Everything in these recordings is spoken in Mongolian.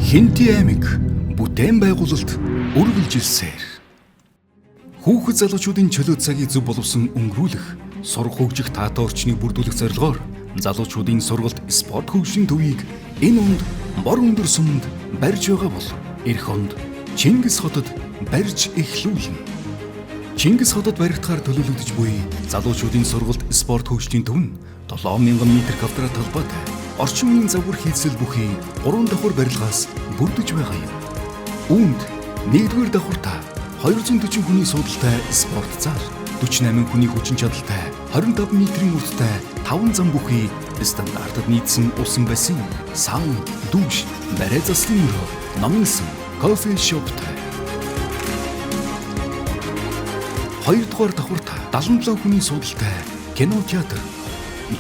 Хинти аймаг бүтээн байгуулалт үргэлжилсээр хүүхэд залуучуудын чөлөө цагийг зөв боловсон өнгөрүүлэх, сурах хөгжих таатай орчныг бүрдүүлэх зорилгоор залуучуудын сургалт спорт хөгжлийн төвийг энэ онд бор өндөр суманд барьж байгаа бол эх онд Чингис хотод барьж эхлүүлнэ. Чингис хотод баригдахаар төлөвлөгдөж буй залуучуудын сургалт спорт хөгжлийн төв нь 7000 м квадрат талбайтай орчин үеийн загвар хийцэл бүхий 3 давхар барилгаас бүрдэж байгаа юм. Үүнд 1-р давхартаа 240 хүний суудалтай спорт зал, 48 хүний хүчин чадалтай 25 м урттай 5 зам бүхий стандартад нийцсэн усан бассейн, саун, дүүш, барай заслын өрөө, номын сан, кофе шоптай. 2-р давхартаа 77 хүний суудалтай кино театр,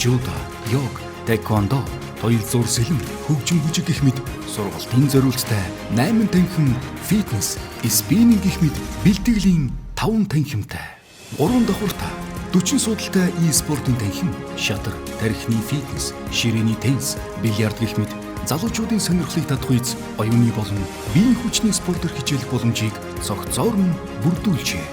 жудо, йог, тэквондо, тойл зур сэлэн, хөгжим бүжиг гэх мэт сургалтын зориулттай 8 танхим, фитнес, спиннинг гэх мэт бэлтгэлийн 5 танхимтай. 3 давхартаа 40 суудалтай e-спортын танхим, шатар, тархины фитнес, ширээний теннис, бильярд гэх мэт залуучуудын сонирхлыг татах үйс оюуны болон биеийн хүчний спортоор хичээлэх боломжийг цогцоор нь бүрдүүлжээ.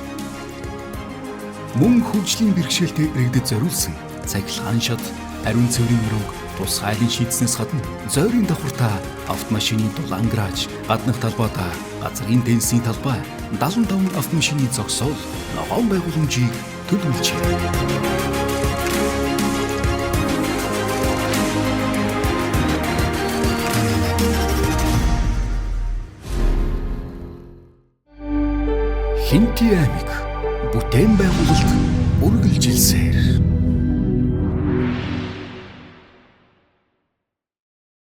Мөн хөгжлийн бэрхшээлтэй иргэдэд зориулсан цахилгаан шат, ариун цэврийн өрөөг тусгай айлын шийдснээс гадна зойрын давхартаа автомашины дулаан гараж, гаднах талбайдаа газрын теннисийн талбай, 75 автомашины зогсоол, ногоон байгууламжийг төлөвлөжээ. Хинти аймаг бүтээн байгуулалт үргэлжилсээр